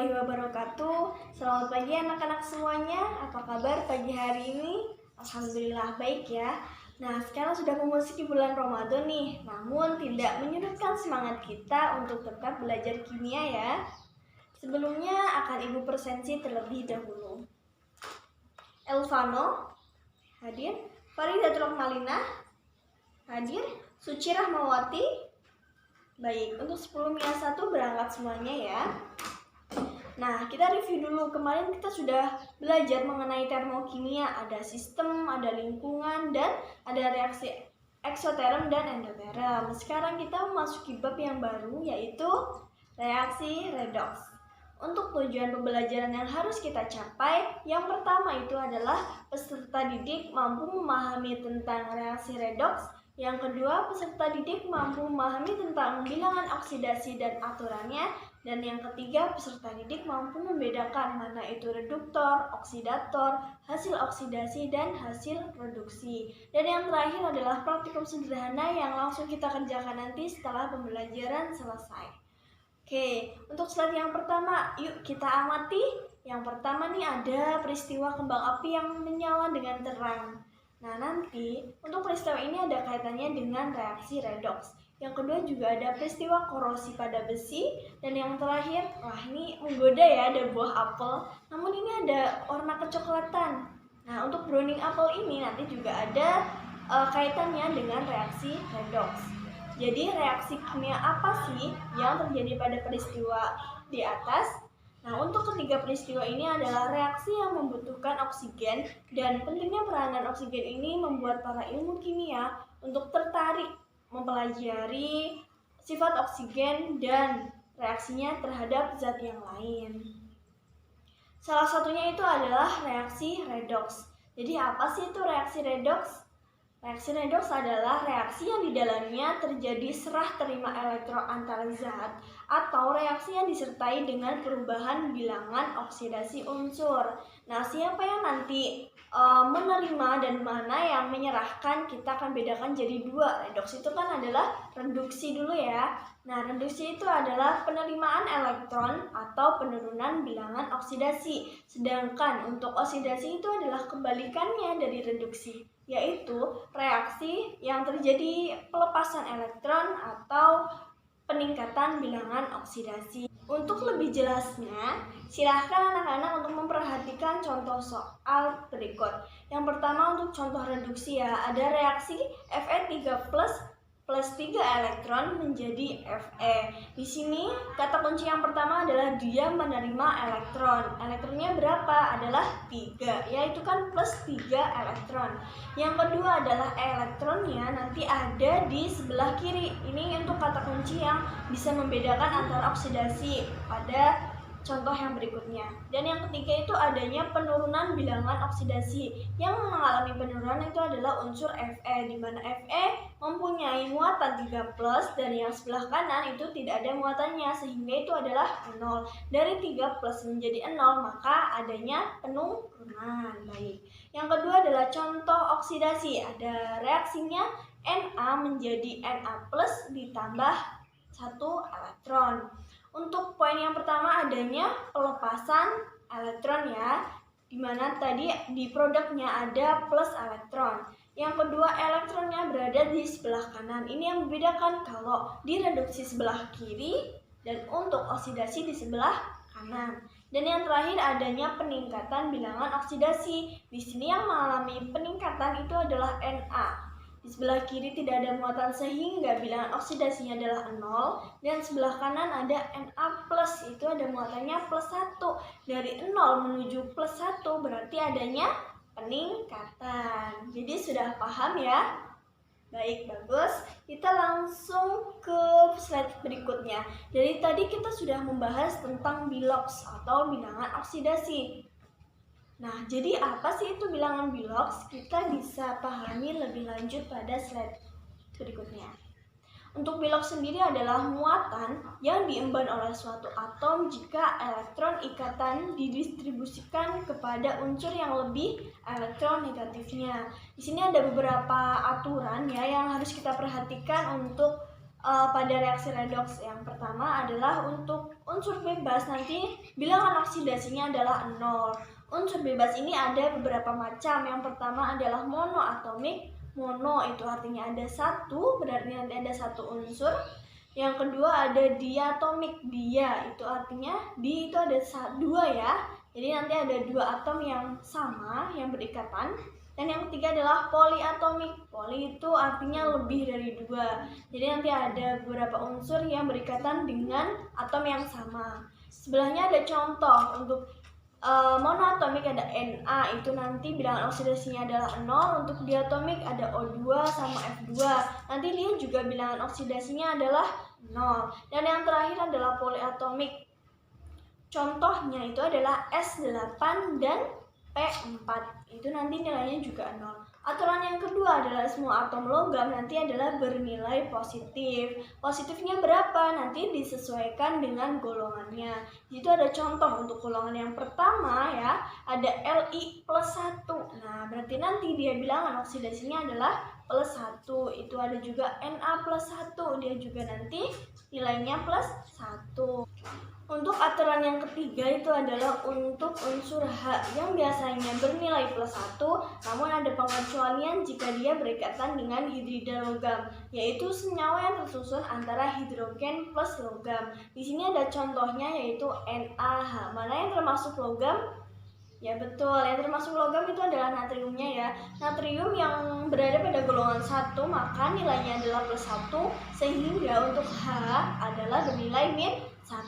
warahmatullahi wabarakatuh. Selamat pagi anak-anak semuanya. Apa kabar pagi hari ini? Alhamdulillah baik ya. Nah, sekarang sudah memasuki bulan Ramadan nih. Namun tidak menyurutkan semangat kita untuk tetap belajar kimia ya. Sebelumnya akan Ibu presensi terlebih dahulu. Elvano hadir, Faridatul Malina hadir, Suci Rahmawati. Baik, untuk 10 minus 1 berangkat semuanya ya. Nah, kita review dulu. Kemarin kita sudah belajar mengenai termokimia. Ada sistem, ada lingkungan, dan ada reaksi eksoterm dan endoterm. Sekarang kita memasuki bab yang baru, yaitu reaksi redoks. Untuk tujuan pembelajaran yang harus kita capai, yang pertama itu adalah peserta didik mampu memahami tentang reaksi redoks. Yang kedua, peserta didik mampu memahami tentang bilangan oksidasi dan aturannya. Dan yang ketiga, peserta didik mampu membedakan mana itu reduktor, oksidator, hasil oksidasi, dan hasil reduksi. Dan yang terakhir adalah praktikum sederhana yang langsung kita kerjakan nanti setelah pembelajaran selesai. Oke, untuk slide yang pertama, yuk kita amati. Yang pertama nih ada peristiwa kembang api yang menyala dengan terang. Nah, nanti untuk peristiwa ini ada kaitannya dengan reaksi redoks. Yang kedua juga ada peristiwa korosi pada besi. Dan yang terakhir, wah ini menggoda ya, ada buah apel. Namun ini ada warna kecoklatan. Nah, untuk browning apple ini nanti juga ada kaitannya dengan reaksi redoks. Jadi reaksi kimia apa sih yang terjadi pada peristiwa di atas? Nah, untuk ketiga peristiwa ini adalah reaksi yang membutuhkan oksigen, dan pentingnya peranan oksigen ini membuat para ilmu kimia untuk tertarik mempelajari sifat oksigen dan reaksinya terhadap zat yang lain. Salah satunya itu adalah reaksi redoks. Jadi apa sih itu reaksi redoks? Reaksi redoks adalah reaksi yang di dalamnya terjadi serah terima elektron antar zat atau reaksi yang disertai dengan perubahan bilangan oksidasi unsur. Nah, siapa yang nanti menerima dan mana yang menyerahkan, kita akan bedakan jadi dua. Redoks itu kan adalah reduksi dulu ya. Nah, reduksi itu adalah penerimaan elektron atau penurunan bilangan oksidasi. Sedangkan untuk oksidasi itu adalah kebalikannya dari reduksi, yaitu reaksi yang terjadi pelepasan elektron atau peningkatan bilangan oksidasi. Untuk lebih jelasnya, silahkan anak-anak untuk memperhatikan contoh soal berikut. Yang pertama untuk contoh reduksi ya, ada reaksi Fe3+ plus 3 elektron menjadi Fe. Di sini kata kunci yang pertama adalah dia menerima elektron. Elektronnya berapa? Adalah 3, yaitu kan plus 3 elektron. Yang kedua adalah elektronnya nanti ada di sebelah kiri. Ini untuk kata kunci yang bisa membedakan antara oksidasi pada contoh yang berikutnya. Dan yang ketiga itu adanya penurunan bilangan oksidasi. Yang mengalami penurunan itu adalah unsur Fe, di mana Fe mempunyai muatan 3+, dan yang sebelah kanan itu tidak ada muatannya, sehingga itu adalah 0. Dari 3+ menjadi 0, maka adanya penurunan. Baik. Yang kedua adalah contoh oksidasi. Ada reaksinya Na menjadi Na+ ditambah 1 elektron. Untuk poin yang pertama adanya pelepasan elektron ya, dimana tadi di produknya ada plus elektron. Yang kedua, elektronnya berada di sebelah kanan. Ini yang membedakan kalau direduksi sebelah kiri dan untuk oksidasi di sebelah kanan. Dan yang terakhir adanya peningkatan bilangan oksidasi. Di sini yang mengalami peningkatan itu adalah Na. Di sebelah kiri tidak ada muatan sehingga bilangan oksidasinya adalah 0, dan sebelah kanan ada Na+, itu ada muatannya plus 1. Dari 0 menuju plus 1 berarti adanya peningkatan. Jadi sudah paham ya? Baik, bagus. Kita langsung ke slide berikutnya. Jadi tadi kita sudah membahas tentang biloks atau bilangan oksidasi. Nah, jadi apa sih itu bilangan biloks? Kita bisa pahami lebih lanjut pada slide berikutnya. Untuk biloks sendiri adalah muatan yang diemban oleh suatu atom jika elektron ikatan didistribusikan kepada unsur yang lebih elektron negatifnya. Di sini ada beberapa aturan ya yang harus kita perhatikan untuk pada reaksi redoks yang pertama adalah untuk unsur bebas nanti bilangan oksidasinya adalah 0. Unsur bebas ini ada beberapa macam. Yang pertama adalah monoatomik. Mono itu artinya ada satu, berarti nanti ada satu unsur. Yang kedua ada diatomik. Dia itu artinya di itu ada dua ya. Jadi nanti ada dua atom yang sama yang berikatan. Dan yang ketiga adalah poliatomik. Poli itu artinya lebih dari dua. Jadi nanti ada beberapa unsur yang berikatan dengan atom yang sama. Sebelahnya ada contoh untuk monoatomik ada Na, itu nanti bilangan oksidasinya adalah 0. Untuk diatomik ada O2 sama F2. Nanti dia juga bilangan oksidasinya adalah 0. Dan yang terakhir adalah poliatomik. Contohnya itu adalah S8 dan P4. Itu nanti nilainya juga 0. Aturan yang kedua adalah semua atom logam nanti adalah bernilai positif. Positifnya berapa? Nanti disesuaikan dengan golongannya. Itu ada contoh untuk golongan yang pertama ya, ada Li plus 1. Nah, berarti nanti dia bilangan oksidasinya adalah plus 1. Itu ada juga Na plus 1. Dia juga nanti nilainya plus 1. Untuk aturan yang ketiga itu adalah untuk unsur H yang biasanya bernilai plus 1, namun ada pengecualian jika dia berikatan dengan hidrida logam, yaitu senyawa yang tersusun antara hidrogen plus logam. Di sini ada contohnya yaitu NaH. Mana yang termasuk logam? Ya betul, yang termasuk logam itu adalah natriumnya ya. Natrium yang berada pada golongan 1 maka nilainya adalah plus 1, sehingga untuk H adalah bernilai min 1.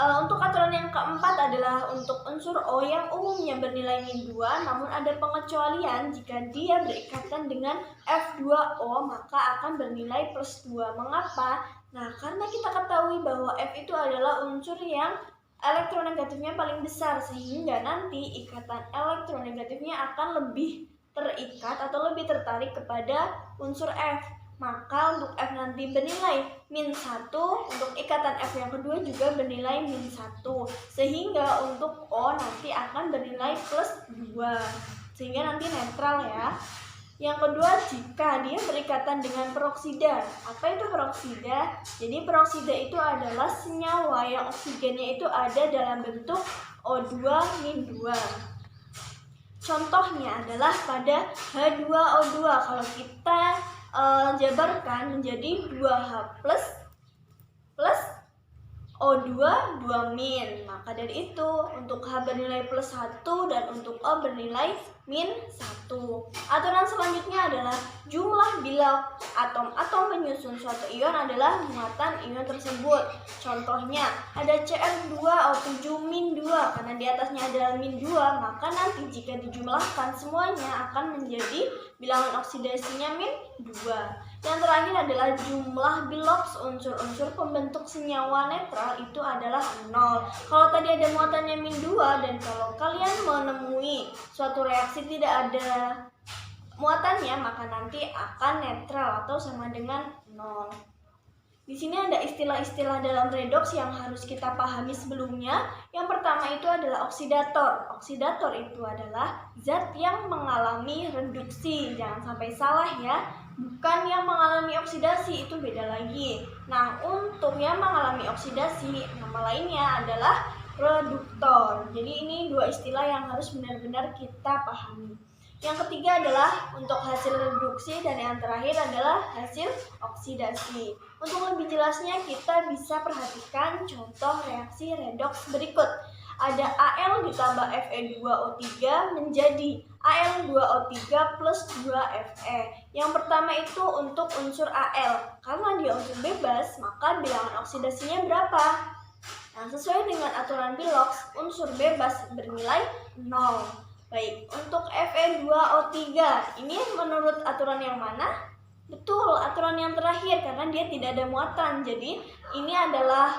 Untuk aturan yang keempat adalah untuk unsur O yang umumnya bernilai min 2, namun ada pengecualian jika dia berikatan dengan F2O maka akan bernilai plus 2. Mengapa? Nah, karena kita ketahui bahwa F itu adalah unsur yang elektronegatifnya paling besar, sehingga nanti ikatan elektronegatifnya akan lebih terikat atau lebih tertarik kepada unsur F. Maka untuk F nanti bernilai min 1, untuk ikatan F yang kedua juga bernilai min 1, sehingga untuk O nanti akan bernilai plus 2, sehingga nanti netral ya. Yang kedua, jika dia berikatan dengan peroksida. Apa itu peroksida? Jadi peroksida itu adalah senyawa yang oksigennya itu ada dalam bentuk O2-2. Contohnya adalah pada H2O2. Kalau kita jabarkan menjadi 2H plus O2 2-. Maka dari itu untuk H bernilai plus 1 dan untuk O bernilai min 1. Aturan selanjutnya adalah jumlah bila atom-atom penyusun suatu ion adalah muatan ion tersebut. Contohnya ada Cl2O7-2. Karena di atasnya ada min 2, maka nanti jika dijumlahkan semuanya akan menjadi bilangan oksidasinya min 2. Yang terakhir adalah jumlah biloks unsur-unsur pembentuk senyawa netral itu adalah 0. Kalau tadi ada muatannya min 2 dan kalau kalian menemui suatu reaksi tidak ada muatannya maka nanti akan netral atau sama dengan 0. Di sini ada istilah-istilah dalam redoks yang harus kita pahami sebelumnya. Yang pertama itu adalah oksidator. Oksidator itu adalah zat yang mengalami reduksi. Jangan sampai salah ya. Bukan yang mengalami oksidasi, itu beda lagi. Nah, untuk yang mengalami oksidasi, nama lainnya adalah reduktor. Jadi ini dua istilah yang harus benar-benar kita pahami. Yang ketiga adalah untuk hasil reduksi dan yang terakhir adalah hasil oksidasi. Untuk lebih jelasnya kita bisa perhatikan contoh reaksi redoks berikut. Ada Al ditambah Fe2O3 menjadi Al2O3 plus 2Fe. Yang pertama itu untuk unsur Al. Karena dia unsur bebas, maka bilangan oksidasinya berapa? Nah, sesuai dengan aturan biloks, unsur bebas bernilai 0. Baik, untuk Fe2O3, ini menurut aturan yang mana? Betul, aturan yang terakhir, karena dia tidak ada muatan. Jadi, ini adalah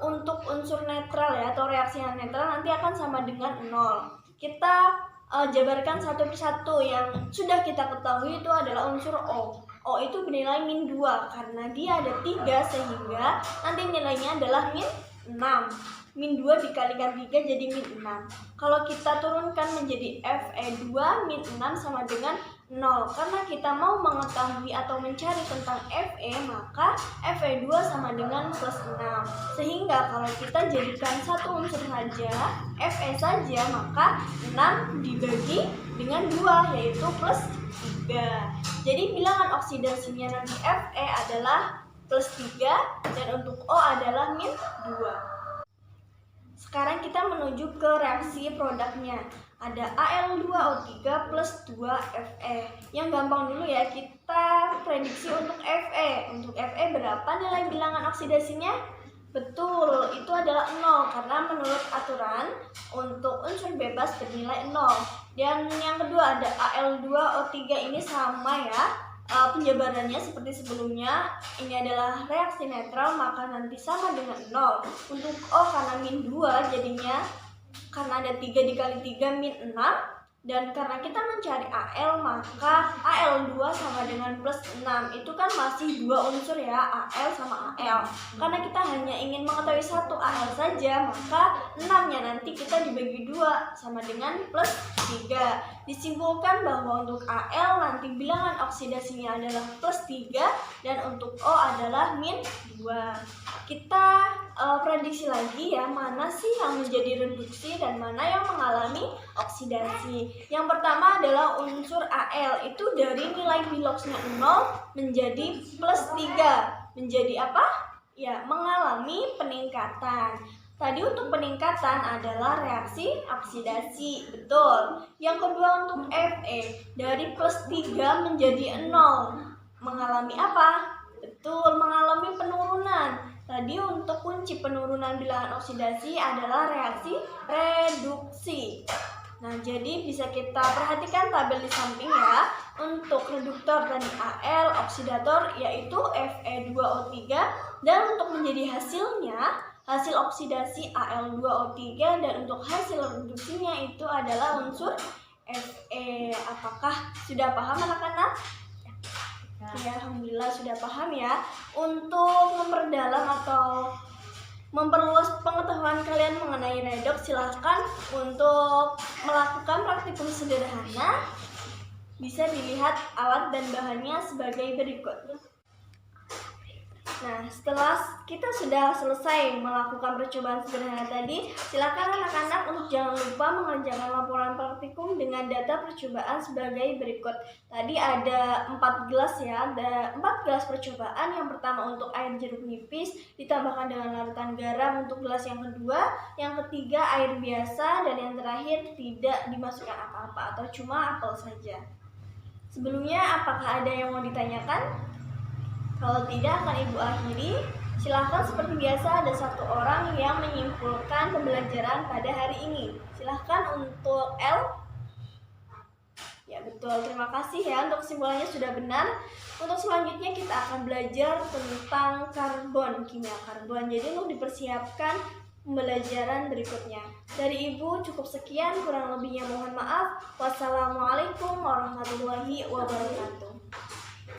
untuk unsur netral ya, atau reaksi yang netral nanti akan sama dengan 0. Kita jabarkan satu persatu. Yang sudah kita ketahui itu adalah unsur O. O itu bernilai min 2, karena dia ada 3 sehingga nanti nilainya adalah min 6. Min 2 dikalikan 3 jadi min 6. Kalau kita turunkan menjadi Fe2 min 6 sama dengan 0. Karena kita mau mengetahui atau mencari tentang Fe, maka Fe2 sama dengan plus 6. Sehingga kalau kita jadikan satu unsur saja, Fe saja, maka 6 dibagi dengan 2, yaitu plus 3. Jadi bilangan oksidasinya nanti Fe adalah plus 3 dan untuk O adalah min 2. Sekarang kita menuju ke reaksi produknya. Ada Al2O3 plus 2Fe. Yang gampang dulu ya, kita prediksi untuk Fe. Untuk Fe berapa nilai bilangan oksidasinya? Betul, itu adalah 0 karena menurut aturan untuk unsur bebas bernilai 0. Dan yang kedua ada Al2O3 ini sama ya. Penjabarannya seperti sebelumnya, ini adalah reaksi netral maka nanti sama dengan 0. Untuk O karena min 2 jadinya karena ada 3 dikali 3 min 6. Dan karena kita mencari Al maka Al2 sama dengan plus 6. Itu kan masih dua unsur ya, Al sama Al. Karena kita hanya ingin mengetahui satu Al saja, maka 6-nya nanti kita dibagi 2 sama dengan plus 3. Disimpulkan bahwa untuk Al nanti bilangan oksidasinya adalah plus 3 dan untuk O adalah min 2. Kita prediksi lagi ya, mana sih yang menjadi reduksi dan mana yang mengalami oksidasi. Yang pertama adalah unsur Al, itu dari nilai Biloxnya 0 menjadi plus 3. Menjadi apa? Ya, mengalami peningkatan. Tadi untuk peningkatan adalah reaksi oksidasi, betul. Yang kedua untuk Fe, dari plus 3 menjadi 0. Mengalami apa? Betul, mengalami penurunan. Tadi untuk kunci penurunan bilangan oksidasi adalah reaksi reduksi. Nah, jadi bisa kita perhatikan tabel di samping ya. Untuk reduktor tadi Al, oksidator yaitu Fe2O3, dan untuk menjadi hasilnya, hasil oksidasi Al2O3, dan untuk hasil reduksinya itu adalah unsur Fe. Apakah sudah paham anak-anak? Ya, alhamdulillah sudah paham ya. Untuk memperdalam atau memperluas pengetahuan kalian mengenai redoks, silahkan untuk melakukan praktikum sederhana. Bisa dilihat alat dan bahannya sebagai berikut. Nah, setelah kita sudah selesai melakukan percobaan sederhana tadi, silakan anak-anak untuk jangan lupa mengerjakan laporan praktikum dengan data percobaan sebagai berikut. Tadi ada 4 gelas ya, ada 4 gelas percobaan. Yang pertama untuk air jeruk nipis ditambahkan dengan larutan garam untuk gelas yang kedua, yang ketiga air biasa, dan yang terakhir tidak dimasukkan apa-apa atau cuma apel saja. Sebelumnya, apakah ada yang mau ditanyakan? Kalau tidak, akan Ibu akhiri. Silahkan seperti biasa ada satu orang yang menyimpulkan pembelajaran pada hari ini. Silahkan untuk L. Ya betul, terima kasih ya untuk kesimpulannya sudah benar. Untuk selanjutnya kita akan belajar tentang karbon, kimia karbon. Jadi untuk dipersiapkan pembelajaran berikutnya. Dari Ibu cukup sekian, kurang lebihnya mohon maaf. Wassalamualaikum warahmatullahi wabarakatuh.